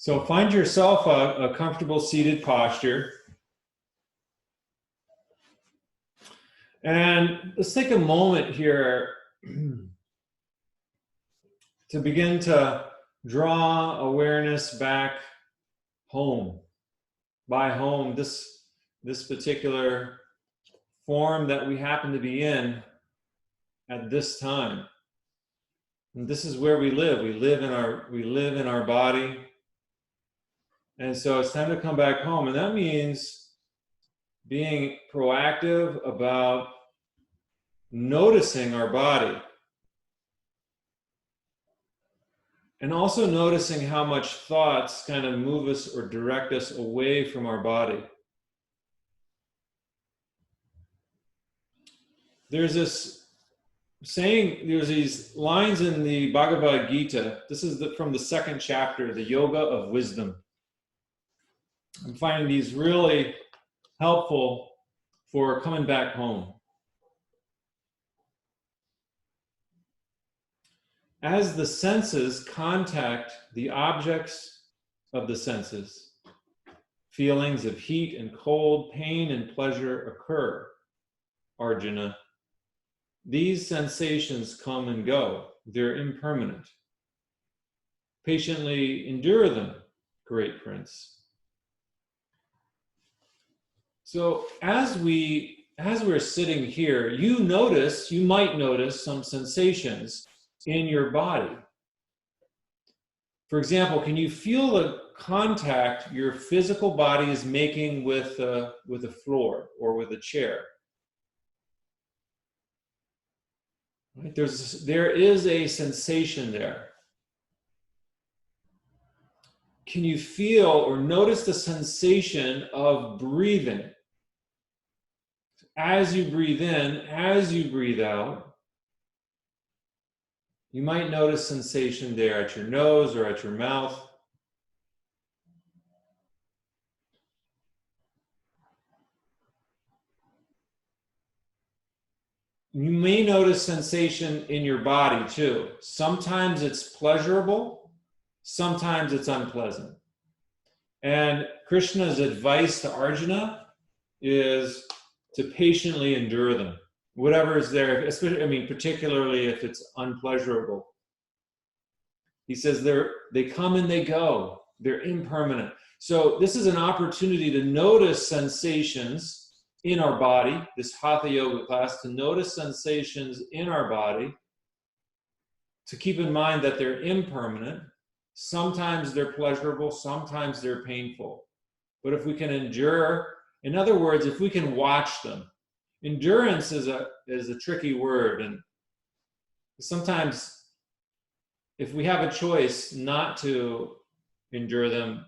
So find yourself a comfortable seated posture. And let's take a moment here to begin to draw awareness back home. By home, this particular form that we happen to be in at this time. And this is where we live. We live in our body. And so it's time to come back home. And that means being proactive about noticing our body. And also noticing how much thoughts kind of move us or direct us away from our body. There's this saying, there's these lines in the Bhagavad Gita. This is from the 2nd chapter, the Yoga of Wisdom. I'm finding these really helpful for coming back home. As the senses contact the objects of the senses, feelings of heat and cold, pain and pleasure occur, Arjuna. These sensations come and go. They're impermanent. Patiently endure them, great prince. So as we're sitting here, you might notice some sensations in your body. For example, can you feel the contact your physical body is making with the floor or with a chair? Right? There is a sensation there. Can you feel or notice the sensation of breathing? As you breathe in, as you breathe out, you might notice sensation there at your nose or at your mouth. You may notice sensation in your body too. Sometimes it's pleasurable, sometimes it's unpleasant. And Krishna's advice to Arjuna is to patiently endure them. Whatever is there, especially, particularly if it's unpleasurable. He says they come and they go. They're impermanent. So this is an opportunity to notice sensations in our body, this Hatha Yoga class, to notice sensations in our body, to keep in mind that they're impermanent. Sometimes they're pleasurable, sometimes they're painful. But if we can endure, in other words, if we can watch them. Endurance is a tricky word, and sometimes if we have a choice not to endure them,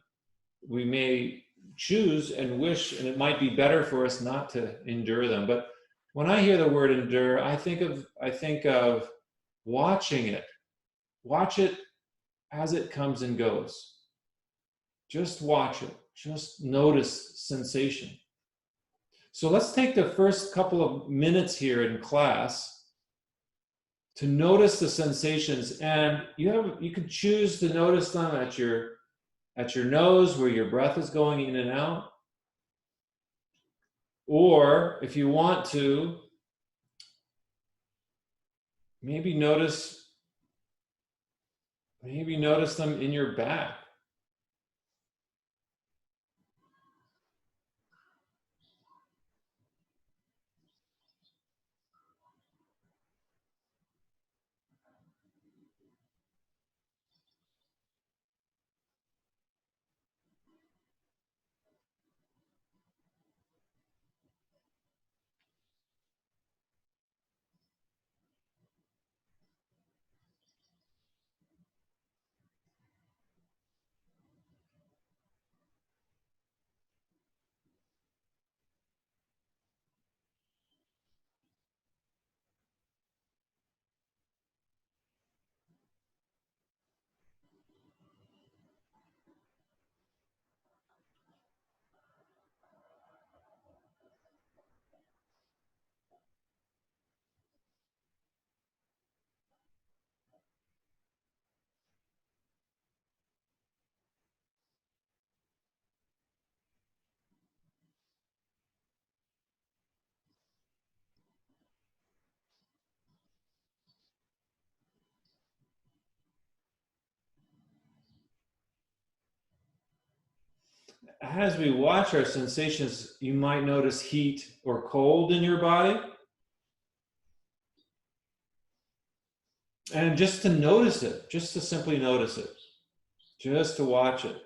we may choose and wish, and it might be better for us not to endure them. But when I hear the word endure, I think of watching it. Watch it as it comes and goes. Just watch it. Just notice sensation. So let's take the first couple of minutes here in class to notice the sensations, and you can choose to notice them at your nose where your breath is going in and out, or if you want to, maybe notice them in your back. as we watch our sensations, you might notice heat or cold in your body. And just to notice it, just to simply notice it, just to watch it.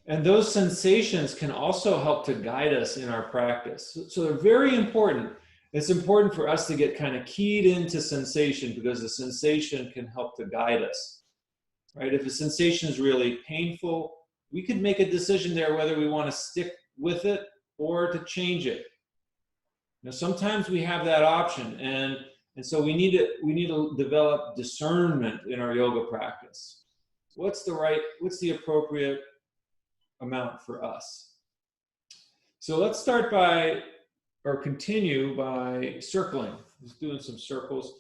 And those sensations can also help to guide us in our practice. So they're very important. It's important for us to get kind of keyed into sensation, because the sensation can help to guide us, right? If a sensation is really painful, we could make a decision there whether we want to stick with it or to change it. Now, sometimes we have that option, and so we need to develop discernment in our yoga practice. What's the appropriate amount for us? So let's start by, or continue by, circling. Just doing some circles.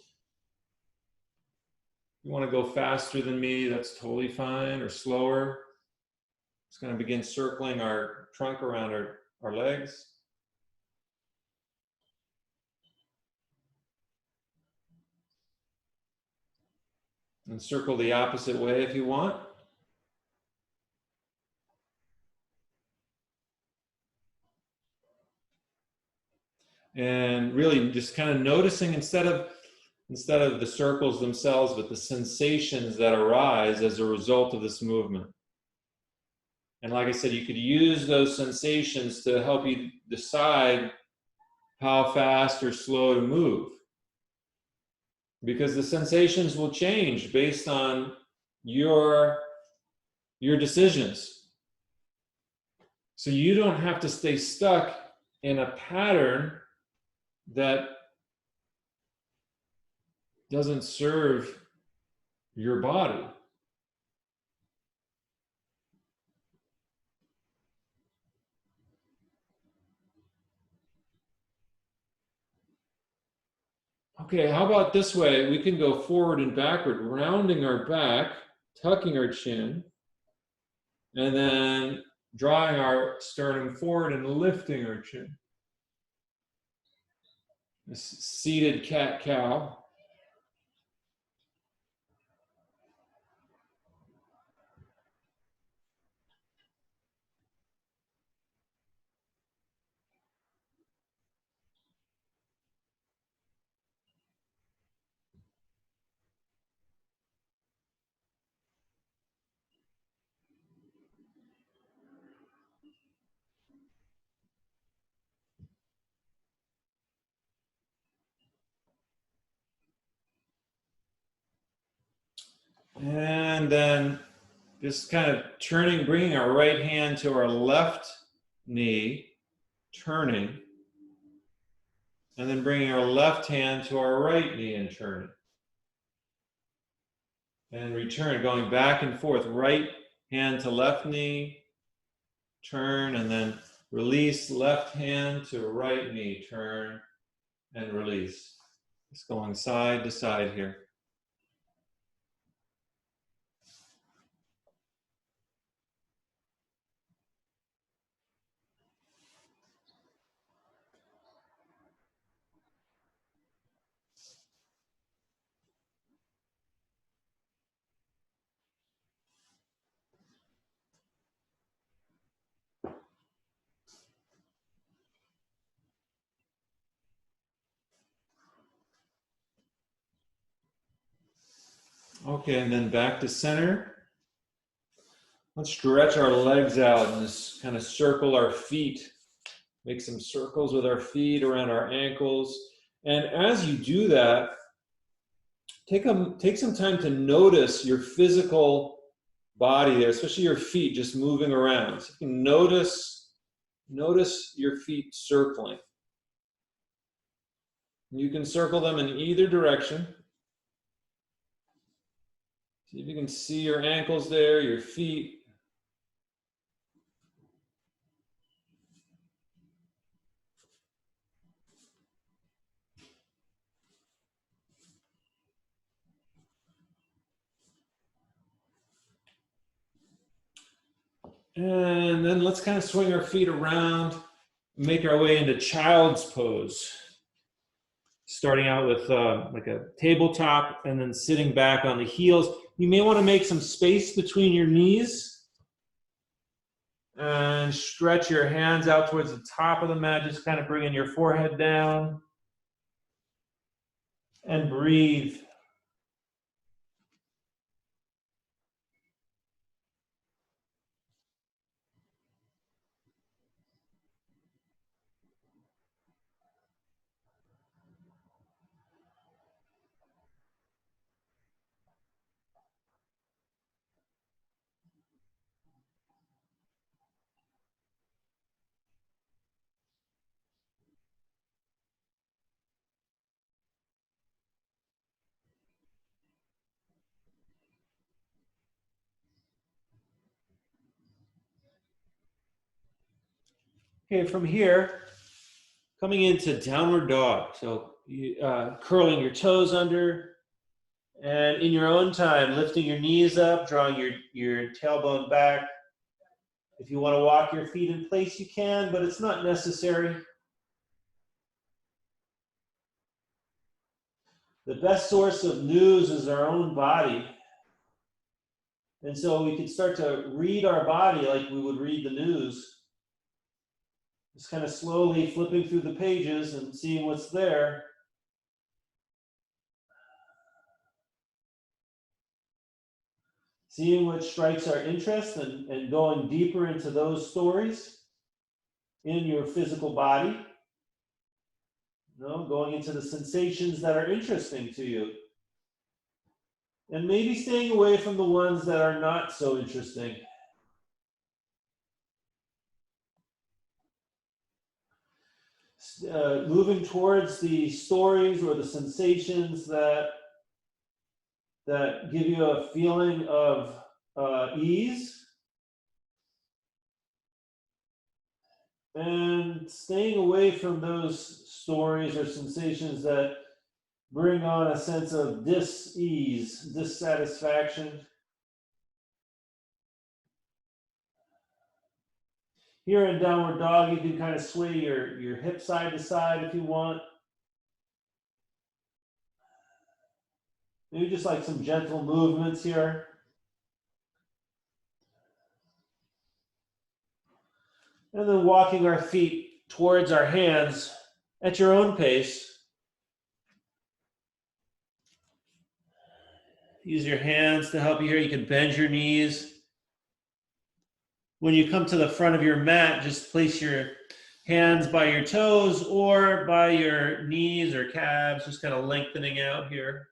You want to go faster than me, that's totally fine, or slower. Just going to begin circling our trunk around our legs. And circle the opposite way if you want. And really just kind of noticing, instead of the circles themselves, but the sensations that arise as a result of this movement. And like I said, you could use those sensations to help you decide how fast or slow to move, because the sensations will change based on your decisions. So you don't have to stay stuck in a pattern that doesn't serve your body. Okay, how about this way? We can go forward and backward, rounding our back, tucking our chin, and then drawing our sternum forward and lifting our chin. This seated cat-cow. And then just kind of turning, bringing our right hand to our left knee, turning, and then bringing our left hand to our right knee and turning. And return, going back and forth, right hand to left knee, turn, and then release, left hand to right knee, turn, and release. Just going side to side here. Okay, and then back to center. Let's stretch our legs out and just kind of circle our feet. Make some circles with our feet around our ankles. And as you do that, take some time to notice your physical body there, especially your feet just moving around. So you can notice your feet circling. You can circle them in either direction. See if you can see your ankles there, your feet. And then let's kind of swing our feet around, make our way into child's pose. Starting out with like a tabletop and then sitting back on the heels. You may want to make some space between your knees And stretch your hands out towards the top of the mat, just kind of bringing your forehead down. And breathe. Okay, from here, coming into downward dog. So curling your toes under, and in your own time, lifting your knees up, drawing your tailbone back. If you want to walk your feet in place, you can, but it's not necessary. The best source of news is our own body. And so we can start to read our body like we would read the news. Just kind of slowly flipping through the pages and seeing what's there. Seeing what strikes our interest and going deeper into those stories in your physical body. Going into the sensations that are interesting to you. And maybe staying away from the ones that are not so interesting. Moving towards the stories or the sensations that give you a feeling of ease, and staying away from those stories or sensations that bring on a sense of dis-ease, dissatisfaction. Here in downward dog, you can kind of sway your hip side to side if you want. Maybe just like some gentle movements here. And then walking our feet towards our hands at your own pace. Use your hands to help you here. You can bend your knees. When you come to the front of your mat, just place your hands by your toes or by your knees or calves, just kind of lengthening out here.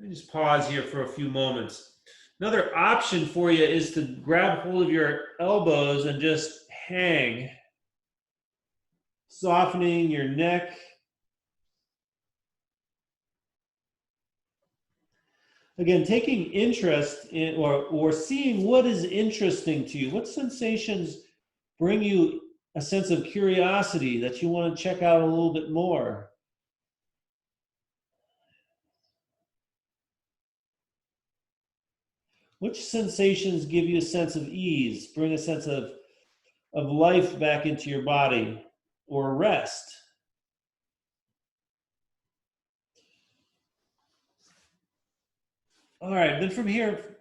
Just pause here for a few moments. Another option for you is to grab hold of your elbows and just hang, softening your neck. Again, taking interest in or seeing what is interesting to you. What sensations bring you a sense of curiosity that you want to check out a little bit more? Which sensations give you a sense of ease, bring a sense of life back into your body, or rest? All right, then from here,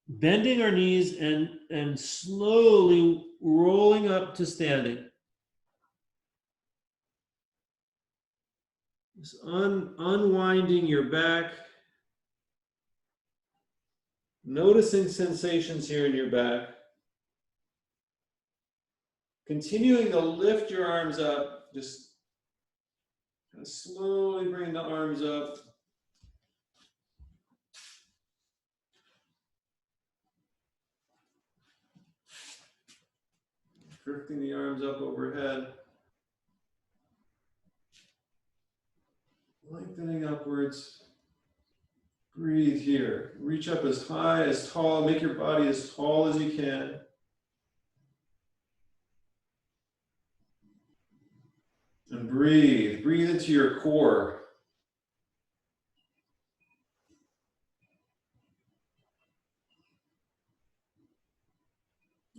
bending our knees and slowly rolling up to standing. Just unwinding your back. Noticing sensations here in your back. Continuing to lift your arms up, just kind of slowly bring the arms up. Drifting the arms up overhead. Lengthening upwards. Breathe here. Reach up as high, as tall. Make your body as tall as you can. And breathe. Breathe into your core.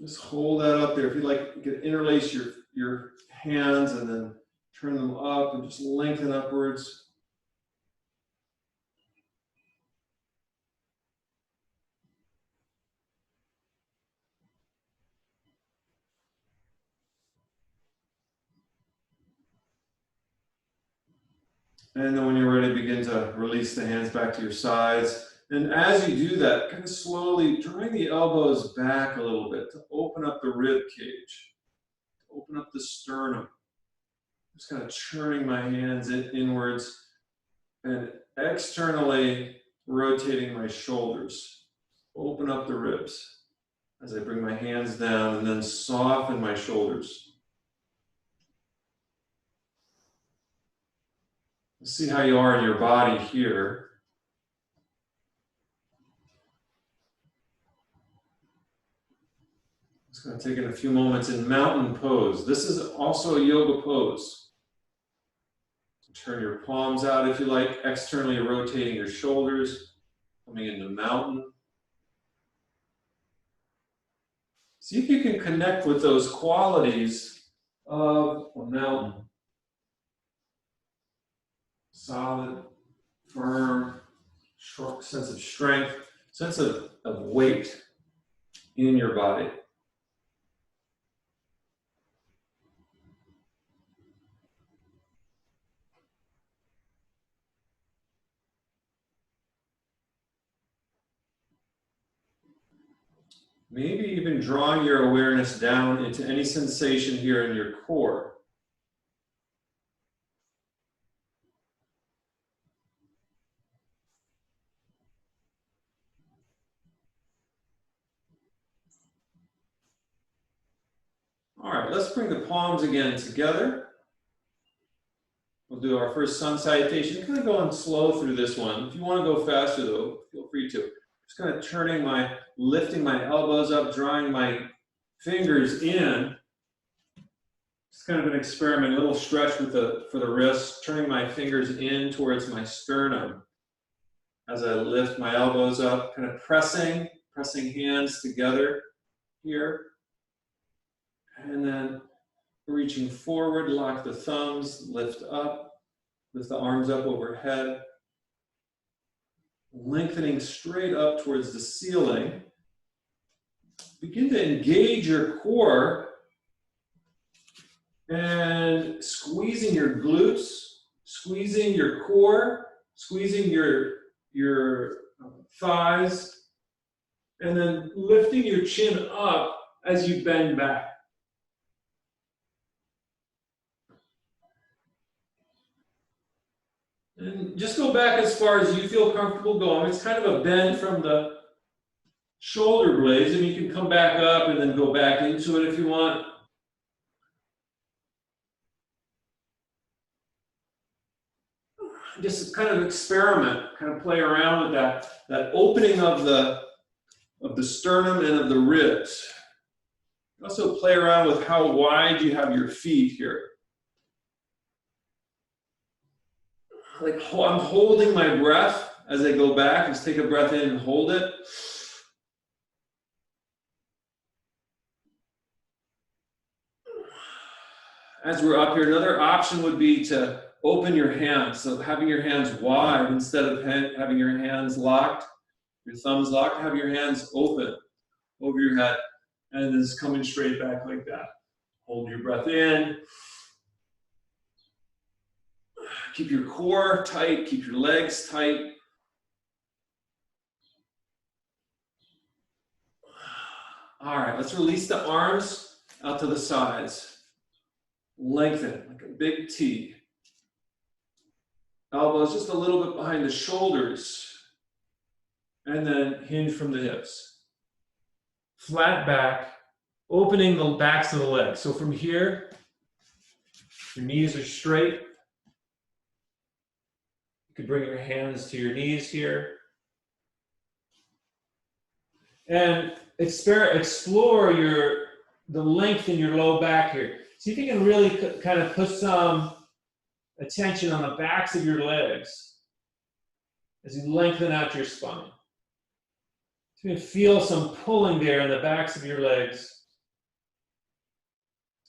Just hold that up there. If you like, you can interlace your hands and then turn them up and just lengthen upwards. And then when you're ready, begin to release the hands back to your sides. And as you do that, kind of slowly drawing the elbows back a little bit to open up the rib cage, to open up the sternum. Just kind of churning my hands inwards and externally rotating my shoulders. Open up the ribs as I bring my hands down and then soften my shoulders. See how you are in your body here. Just going to take in a few moments in mountain pose. This is also a yoga pose. Turn your palms out if you like, externally rotating your shoulders, coming into mountain. See if you can connect with those qualities of a mountain. Solid, firm, sense of strength, sense of weight in your body. Maybe even drawing your awareness down into any sensation here in your core. All right, let's bring the palms again together. We'll do our first sun salutation. Kind of going slow through this one. If you want to go faster though, feel free to. Just kind of lifting my elbows up, drawing my fingers in. It's kind of an experiment, a little stretch for the wrists, turning my fingers in towards my sternum. As I lift my elbows up, kind of pressing hands together here. And then reaching forward, lock the thumbs, lift up, lift the arms up overhead. Lengthening straight up towards the ceiling. Begin to engage your core and squeezing your glutes, squeezing your core, squeezing your thighs, and then lifting your chin up as you bend back. And just go back as far as you feel comfortable going. It's kind of a bend from the shoulder blades, and you can come back up and then go back into it if you want. Just kind of experiment, kind of play around with that opening of the sternum and of the ribs. Also play around with how wide you have your feet here. Like I'm holding my breath as I go back. Just take a breath in and hold it. As we're up here, another option would be to open your hands. So having your hands wide instead of having your hands locked, your thumbs locked, have your hands open over your head. And just coming straight back like that. Hold your breath in. Keep your core tight, keep your legs tight. All right, let's release the arms out to the sides. Lengthen like a big T. Elbows just a little bit behind the shoulders. And then hinge from the hips. Flat back, opening the backs of the legs. So from here, your knees are straight. You could bring your hands to your knees here. And explore the length in your low back here. See if you can really kind of put some attention on the backs of your legs as you lengthen out your spine. So you can feel some pulling there in the backs of your legs.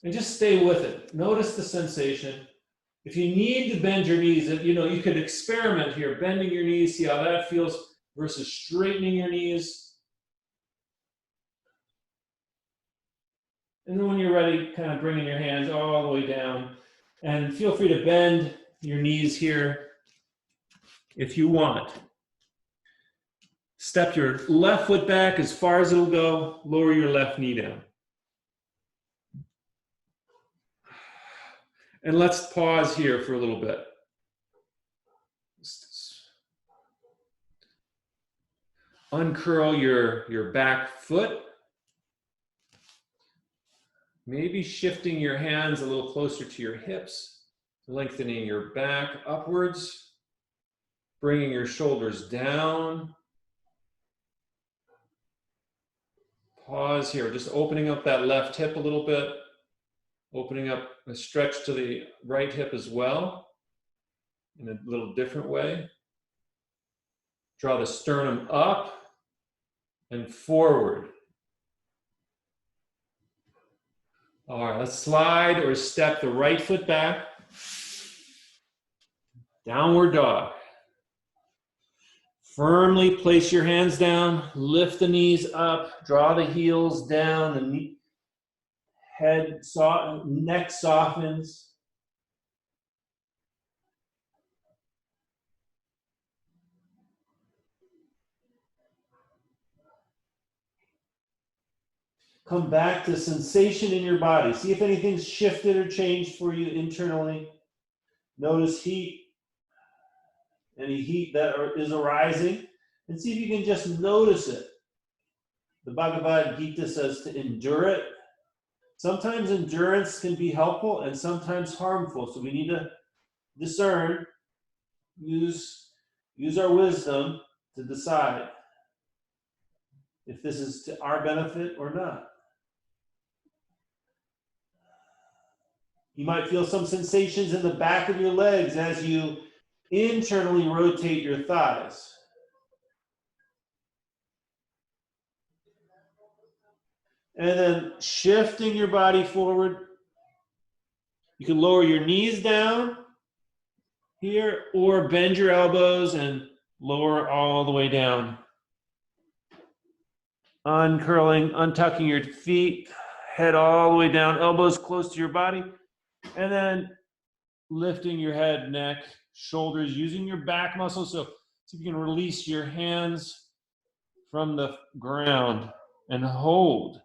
And just stay with it. Notice the sensation. If you need to bend your knees, you could experiment here, bending your knees, see how that feels versus straightening your knees. And then when you're ready, kind of bringing your hands all the way down. And feel free to bend your knees here if you want. Step your left foot back as far as it'll go. Lower your left knee down. And let's pause here for a little bit. Uncurl your back foot. Maybe shifting your hands a little closer to your hips, lengthening your back upwards, bringing your shoulders down. Pause here, just opening up that left hip a little bit, opening up a stretch to the right hip as well, in a little different way. Draw the sternum up and forward. All right, let's slide or step the right foot back. Downward dog. Firmly place your hands down, lift the knees up, draw the heels down, the neck softens. Come back to sensation in your body. See if anything's shifted or changed for you internally. Notice heat, any heat that is arising, and see if you can just notice it. The Bhagavad Gita says to endure it. Sometimes endurance can be helpful and sometimes harmful, so we need to discern, use our wisdom to decide if this is to our benefit or not. You might feel some sensations in the back of your legs as you internally rotate your thighs. And then shifting your body forward. You can lower your knees down here or bend your elbows and lower all the way down. Uncurling, untucking your feet, head all the way down, elbows close to your body. And then lifting your head, neck, shoulders, using your back muscles. So you can release your hands from the ground and hold.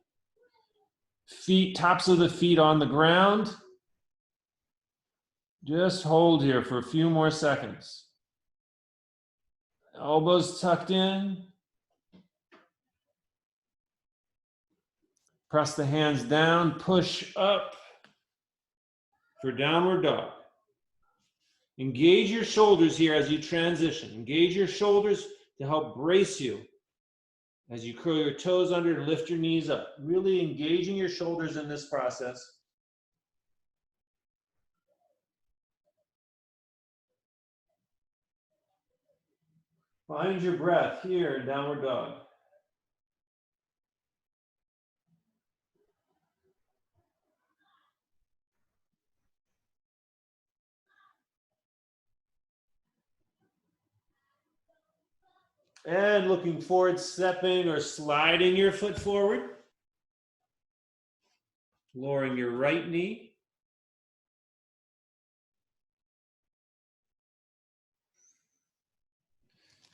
Feet, tops of the feet on the ground. Just hold here for a few more seconds. Elbows tucked in. Press the hands down, push up for downward dog. Engage your shoulders here as you transition. Engage your shoulders to help brace you as you curl your toes under and lift your knees up. Really engaging your shoulders in this process. Find your breath here in downward dog. And looking forward, stepping or sliding your foot forward. Lowering your right knee.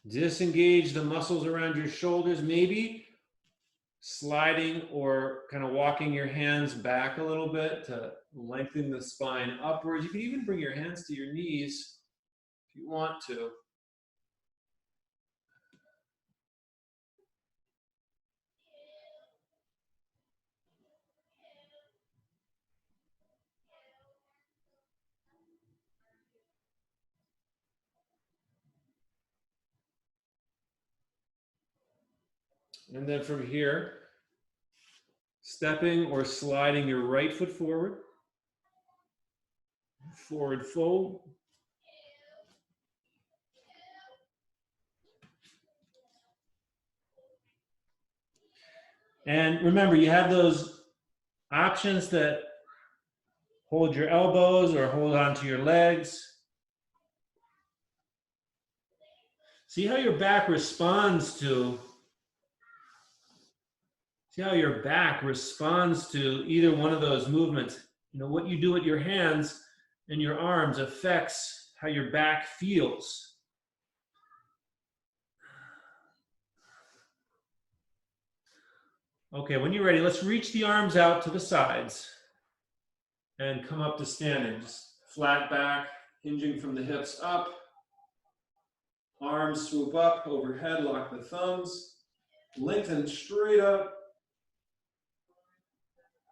Disengage the muscles around your shoulders, maybe sliding or kind of walking your hands back a little bit to lengthen the spine upwards. You can even bring your hands to your knees if you want to. And then from here, stepping or sliding your right foot forward. Forward fold. And remember, you have those options that hold your elbows or hold onto your legs. See how your back responds to either one of those movements. You know, what you do with your hands and your arms affects how your back feels. Okay, when you're ready, let's reach the arms out to the sides and come up to standing. Just flat back, hinging from the hips up. Arms swoop up, overhead, lock the thumbs. Lengthen straight up.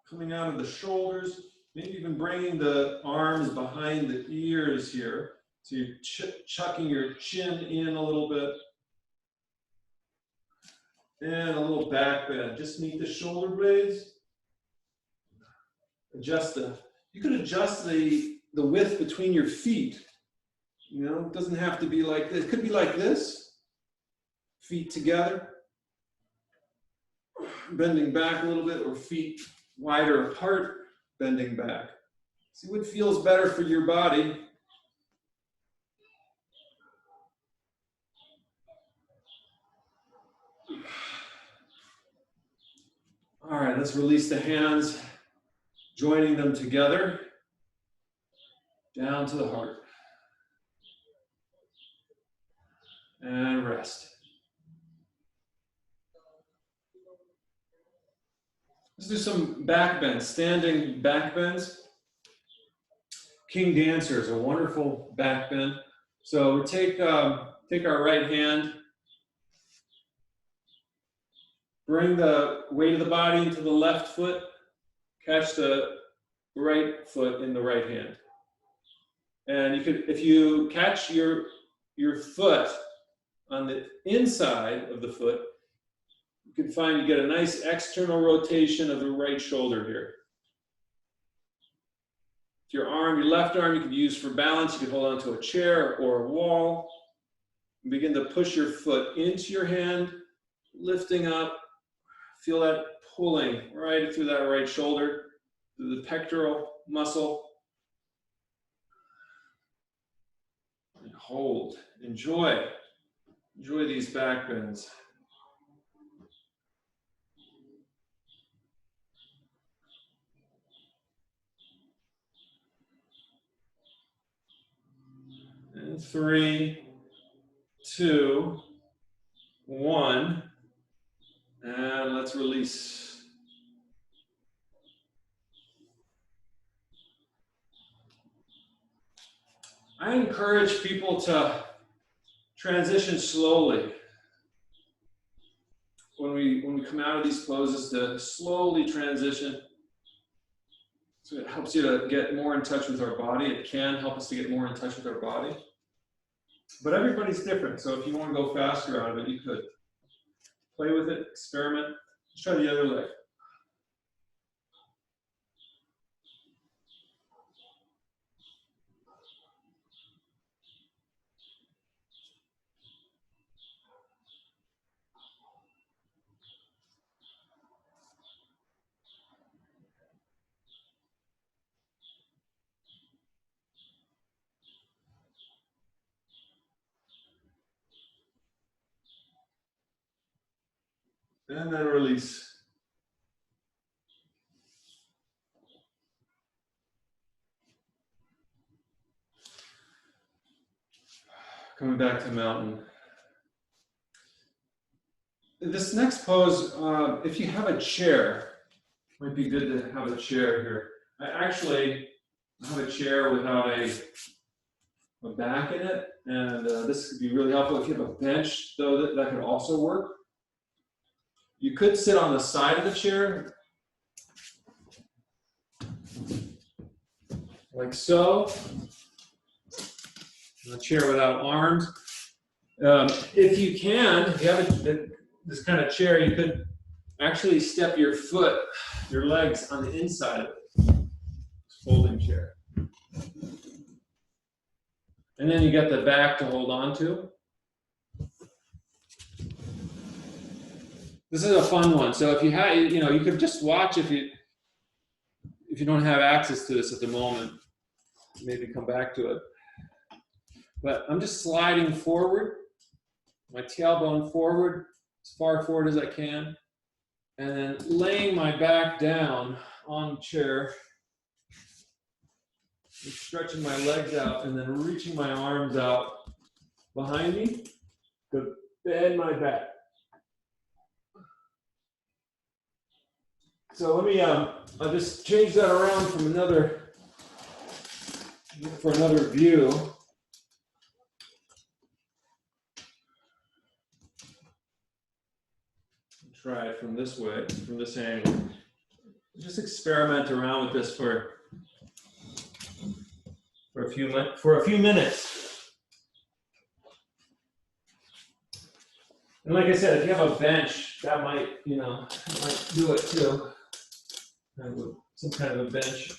Coming out of the shoulders. Maybe even bringing the arms behind the ears here. So you're chucking your chin in a little bit. And a little back bend. Just meet the shoulder blades. You could adjust the width between your feet. You know, it doesn't have to be like this. It could be like this. Feet together. Bending back a little bit, or feet wider apart, bending back. See what feels better for your body. All right, let's release the hands, joining them together, down to the heart. And rest. Let's do some back bends, standing back bends. King Dancer is a wonderful back bend. So take our right hand, bring the weight of the body into the left foot, catch the right foot in the right hand. And you could, if you catch your foot on the inside of the foot, you can find you get a nice external rotation of the right shoulder here. Your left arm you could use for balance. You could hold onto a chair or a wall. And begin to push your foot into your hand, lifting up. Feel that pulling right through that right shoulder, through the pectoral muscle. And hold. Enjoy these back bends. And 3, 2, 1. And let's release. I encourage people to transition slowly. When we come out of these poses, to slowly transition. So it helps you to get more in touch with our body. It can help us to get more in touch with our body. But everybody's different, so if you want to go faster out of it, you could. Play with it, experiment. Let's try the other leg. And then release. Coming back to mountain. This next pose, if you have a chair, might be good to have a chair here. I actually have a chair without a back in it, and this could be really helpful. If you have a bench, though, that could also work. You could sit on the side of the chair, like so. A chair without arms. If you have this kind of chair, you could actually step your legs on the inside of it. Folding chair. And then you get the back to hold on to. This is a fun one. So if you have, you could just watch if you don't have access to this at the moment. Maybe come back to it. But I'm just sliding forward, my tailbone forward, as far forward as I can, and then laying my back down on the chair, and stretching my legs out, and then reaching my arms out behind me to bend my back. So let me, I'll just change that around from for another view. Try it from this way, from this angle. Just experiment around with this for a few minutes. And like I said, if you have a bench, that might, might do it too. Some kind of a bench.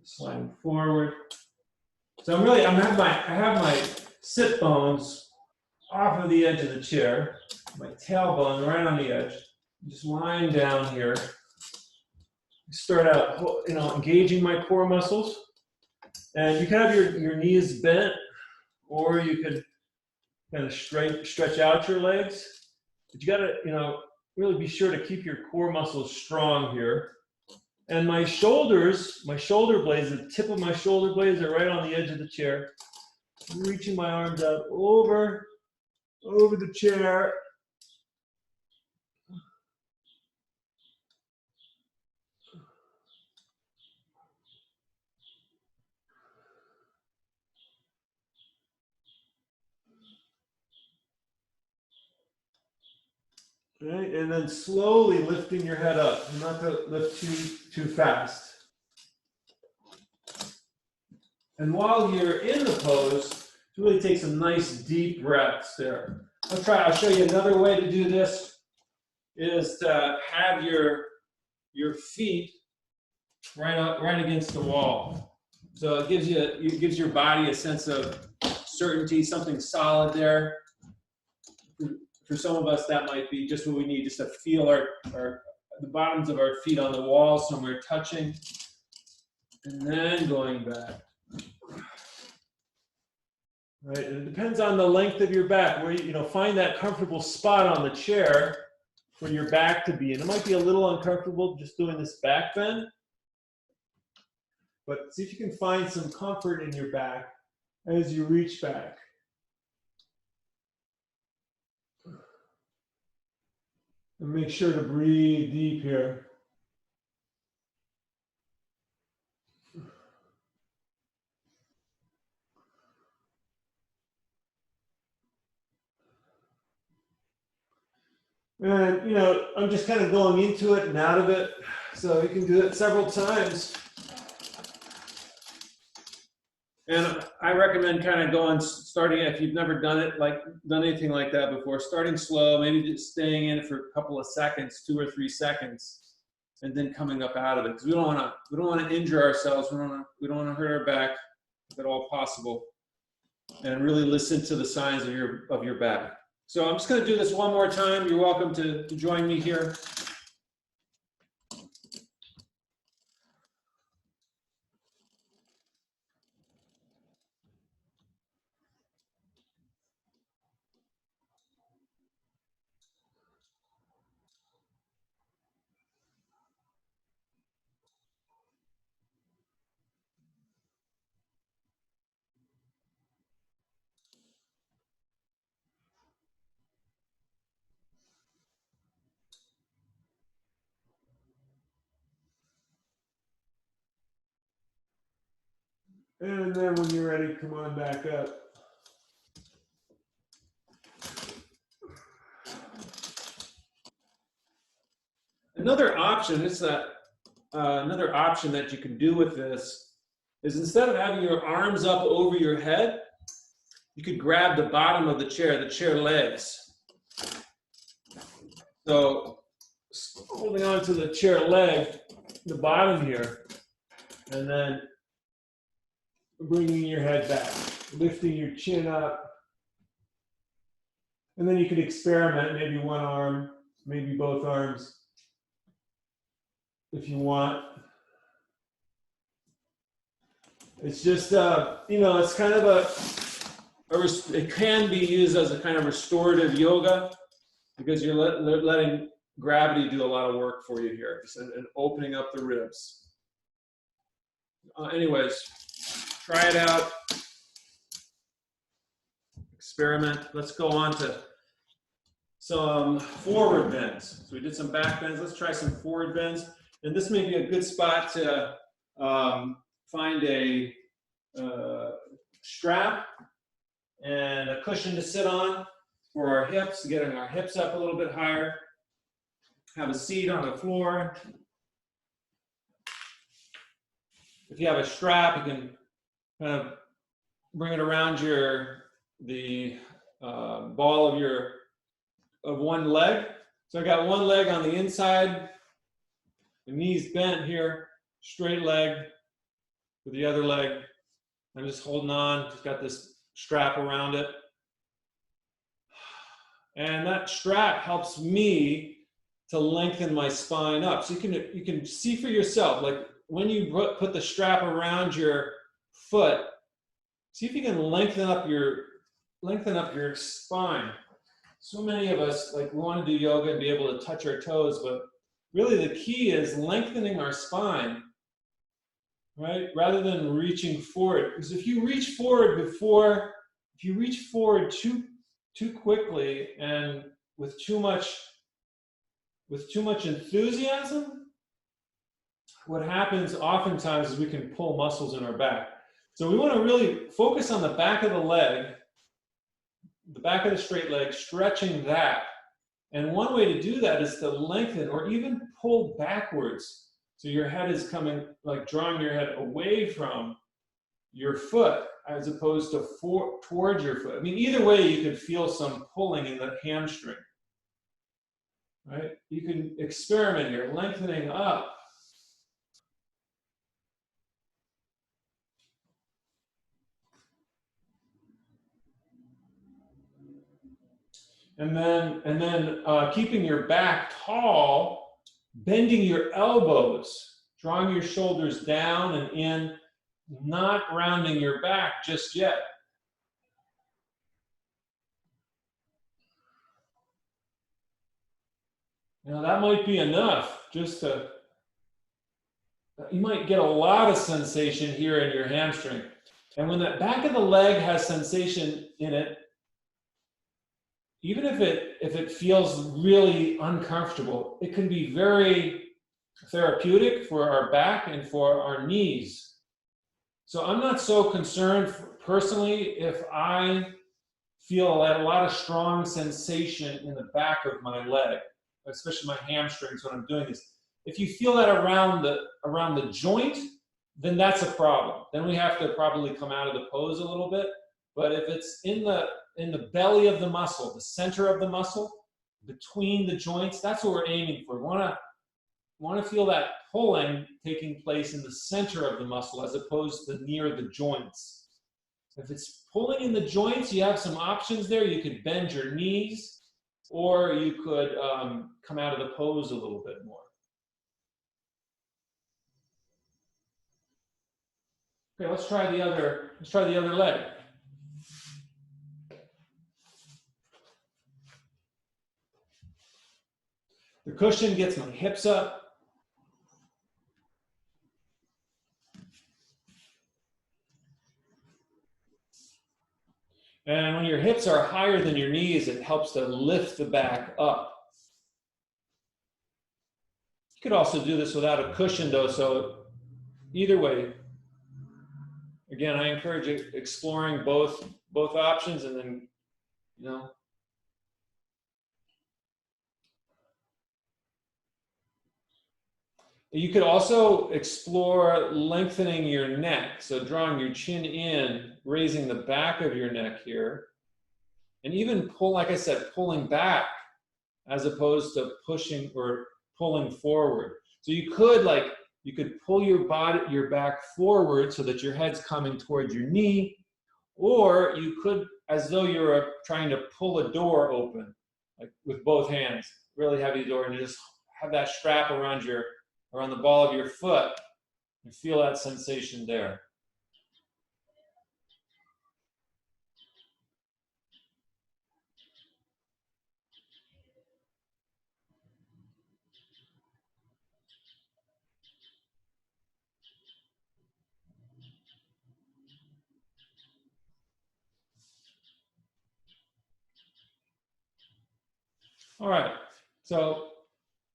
Sliding forward. So I have my sit bones off of the edge of the chair, my tailbone right on the edge. Just lying down here. Start out, engaging my core muscles. And you can have your knees bent, or you could kind of stretch out your legs. But you got to, really be sure to keep your core muscles strong here. And my shoulder blades, the tip of my shoulder blades are right on the edge of the chair. I'm reaching my arms out over the chair. Right, and then slowly lifting your head up, not to lift too fast. And while you're in the pose, really take some nice deep breaths there. I'll show you another way to do this, is to have your feet right against the wall. So it gives your body a sense of certainty, something solid there. For some of us, that might be just what we need, just to feel the bottoms of our feet on the wall, somewhere touching, and then going back. Right, and it depends on the length of your back, where find that comfortable spot on the chair for your back to be. And it might be a little uncomfortable just doing this back bend, but see if you can find some comfort in your back as you reach back. And make sure to breathe deep here. And, I'm just kind of going into it and out of it. So you can do it several times. And I recommend kind of starting, if you've never done anything like that before, starting slow, maybe just staying in for a couple of seconds, 2 or 3 seconds, and then coming up out of it. Because we don't want to injure ourselves. We don't want to hurt our back if at all possible. And really listen to the signs of your back. So I'm just going to do this one more time. You're welcome to join me here. And then when you're ready, come on back up. Another option that you can do with this is, instead of having your arms up over your head, you could grab the bottom of the chair legs. So holding on to the chair leg, the bottom here, and then bringing your head back, lifting your chin up. And then you could experiment, maybe one arm, maybe both arms, if you want. It's just, it's kind of it can be used as a kind of restorative yoga, because you're letting gravity do a lot of work for you here, and opening up the ribs. Anyways, try it out. Experiment. Let's go on to some forward bends. So we did some back bends. Let's try some forward bends. And this may be a good spot to find a strap and a cushion to sit on for our hips, getting our hips up a little bit higher. Have a seat on the floor. If you have a strap, you can kind of bring it around the ball of one leg. So I got one leg on the inside, the knees bent here, straight leg with the other leg. I'm just holding on, just got this strap around it. And that strap helps me to lengthen my spine up. So you can see for yourself, like when you put the strap around your foot, see if you can lengthen up your spine. So many of us, like, we want to do yoga and be able to touch our toes, but really the key is lengthening our spine, right? Rather than reaching forward. Because if you reach forward too quickly and with too much enthusiasm, what happens oftentimes is we can pull muscles in our back. So we want to really focus on the back of the leg, the back of the straight leg, stretching that. And one way to do that is to lengthen or even pull backwards. So your head is coming, like drawing your head away from your foot as opposed to towards your foot. I mean, either way, you could feel some pulling in the hamstring, right? You can experiment here, lengthening up. And then keeping your back tall, bending your elbows, drawing your shoulders down and in, not rounding your back just yet. Now that might be enough, you might get a lot of sensation here in your hamstring. And when that back of the leg has sensation in it, even if it feels really uncomfortable, it can be very therapeutic for our back and for our knees. So I'm not so concerned personally if I feel a lot of strong sensation in the back of my leg, especially my hamstrings when I'm doing this. If you feel that around the joint, then that's a problem. Then we have to probably come out of the pose a little bit. But if it's in the belly of the muscle, the center of the muscle, between the joints, that's what we're aiming for. We want to feel that pulling taking place in the center of the muscle as opposed to near the joints. If it's pulling in the joints, you have some options there. You could bend your knees, or you could come out of the pose a little bit more. Okay, let's try the other leg. The cushion gets my hips up. And when your hips are higher than your knees, it helps to lift the back up. You could also do this without a cushion though, so either way, again, I encourage exploring both options, and then, you could also explore lengthening your neck. So drawing your chin in, raising the back of your neck here, and even like I said, pulling back as opposed to pushing or pulling forward. So you could pull your back forward so that your head's coming towards your knee, or you could, as though you're trying to pull a door open, like with both hands, really heavy door, and you just have that strap around the ball of your foot and feel that sensation there. All right, so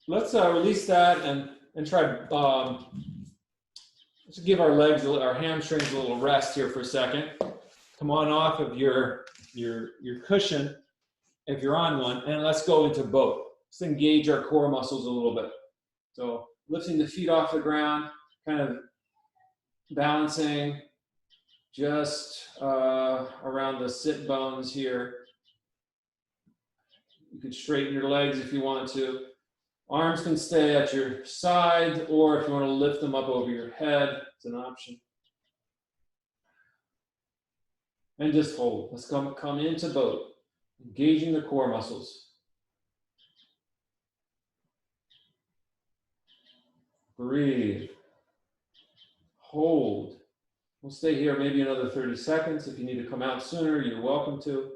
let's release that and try. Let's give our legs, our hamstrings a little rest here for a second. Come on off of your cushion if you're on one, and let's go into boat. Let's engage our core muscles a little bit. So lifting the feet off the ground, kind of balancing just around the sit bones here. You can straighten your legs if you want to. Arms can stay at your side, or if you want to lift them up over your head, it's an option. And just hold. Let's come into boat, engaging the core muscles. Breathe. Hold. We'll stay here maybe another 30 seconds. If you need to come out sooner, you're welcome to.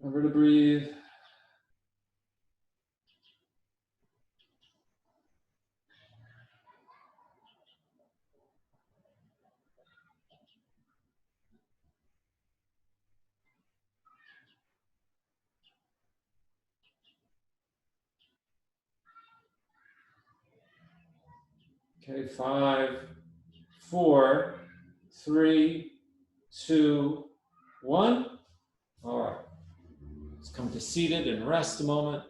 Remember to breathe. Okay, 5, 4, 3, 2, 1. All right. Let's come to seated and rest a moment.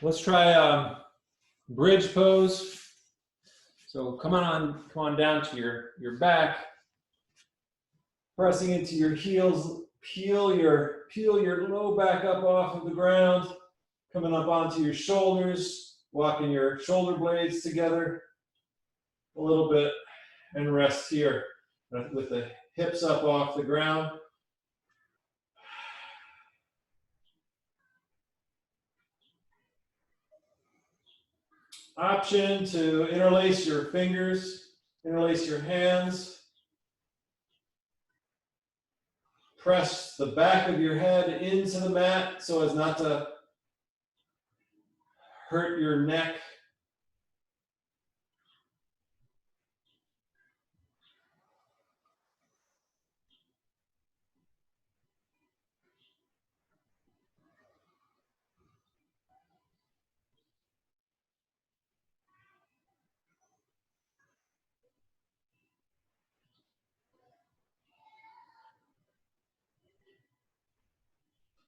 Let's try bridge pose. So come on down to your back, pressing into your heels. Peel your low back up off of the ground, coming up onto your shoulders, walking your shoulder blades together a little bit, and rest here with the hips up off the ground. Option to interlace your fingers, interlace your hands. Press the back of your head into the mat so as not to hurt your neck.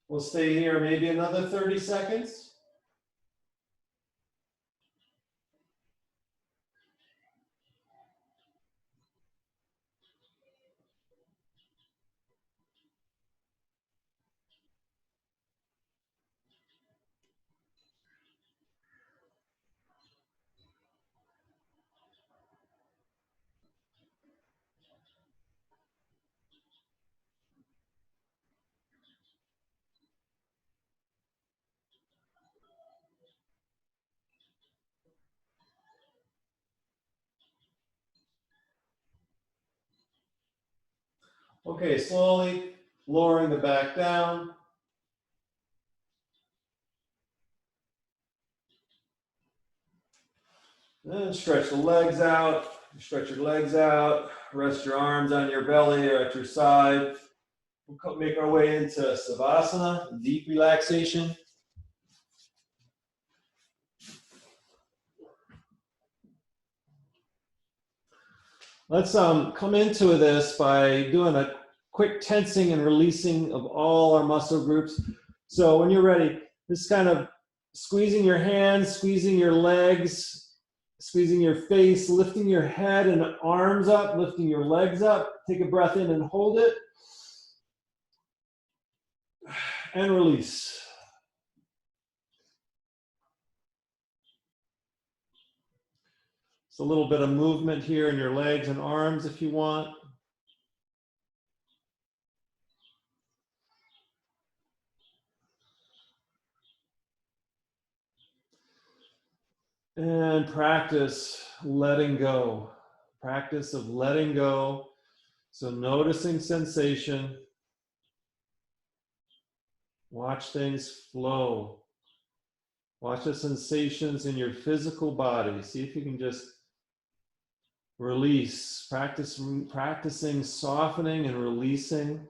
We'll stay here maybe another 30 seconds. Okay, slowly lowering the back down. Then stretch the legs out. Stretch your legs out. Rest your arms on your belly or at your side. We'll make our way into Savasana, deep relaxation. Let's come into this by doing a quick tensing and releasing of all our muscle groups. So when you're ready, just kind of squeezing your hands, squeezing your legs, squeezing your face, lifting your head and arms up, lifting your legs up. Take a breath in and hold it. And release. So a little bit of movement here in your legs and arms if you want. And practice letting go. Practice of letting go. So noticing sensation. Watch things flow. Watch the sensations in your physical body. See if you can just release. Practicing softening and releasing.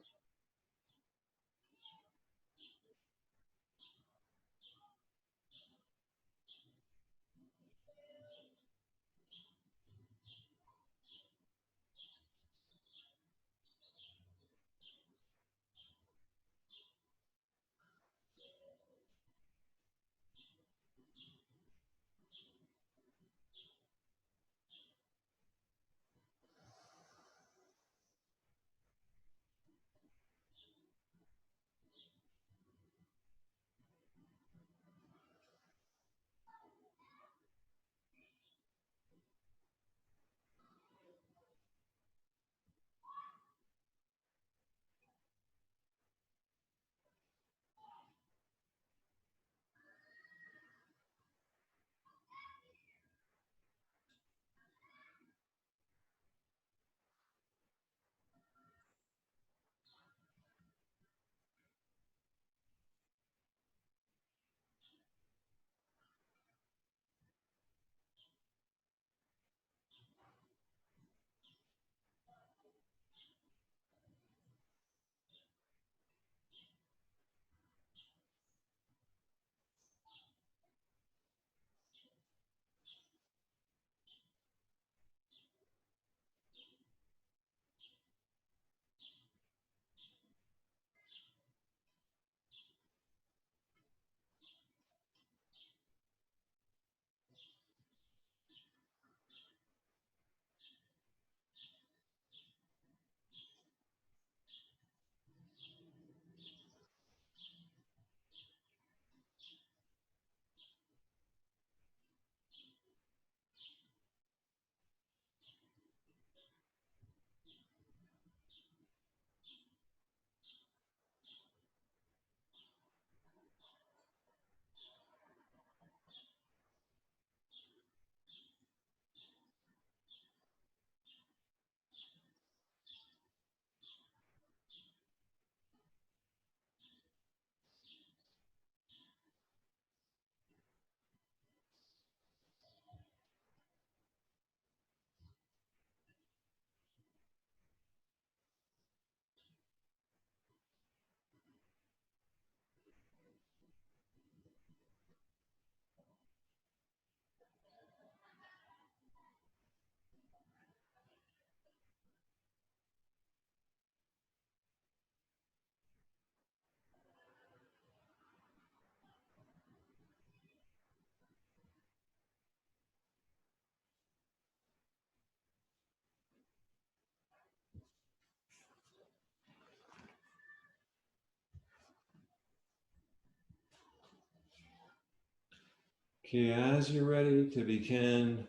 Okay, as you're ready to begin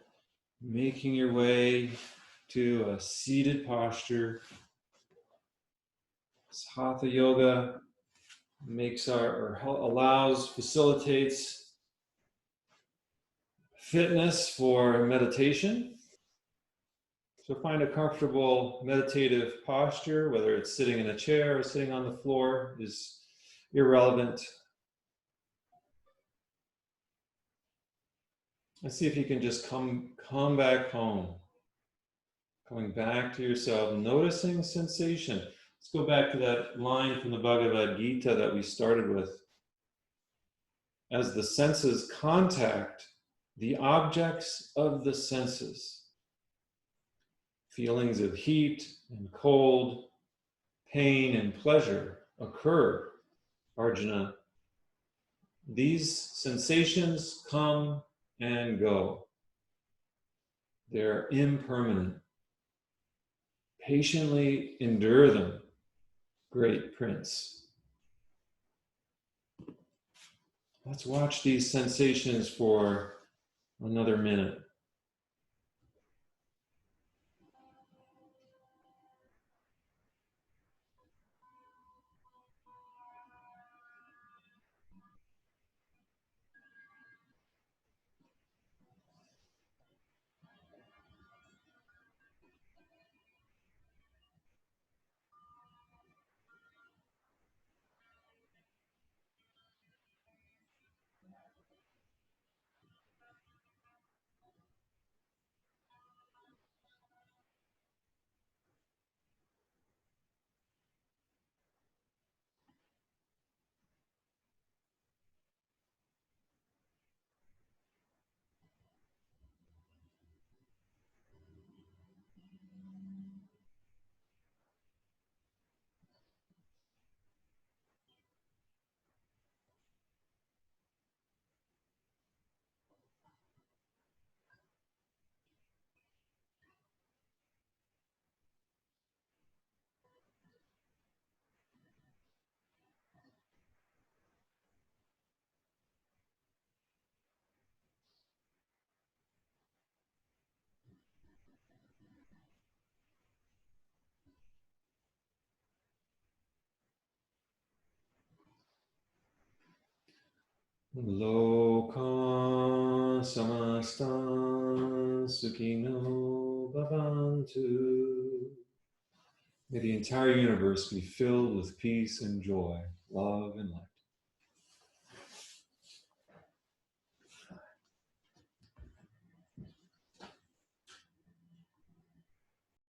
making your way to a seated posture, this Hatha Yoga facilitates fitness for meditation. So find a comfortable meditative posture, whether it's sitting in a chair or sitting on the floor is irrelevant. Let's see if you can just come back home. Coming back to yourself, noticing sensation. Let's go back to that line from the Bhagavad Gita that we started with. As the senses contact the objects of the senses, feelings of heat and cold, pain and pleasure occur, Arjuna. These sensations come and go. They're impermanent. Patiently endure them, great prince. Let's watch these sensations for another minute. Loka samasta sukhino bhavantu. May the entire universe be filled with peace and joy, love and light.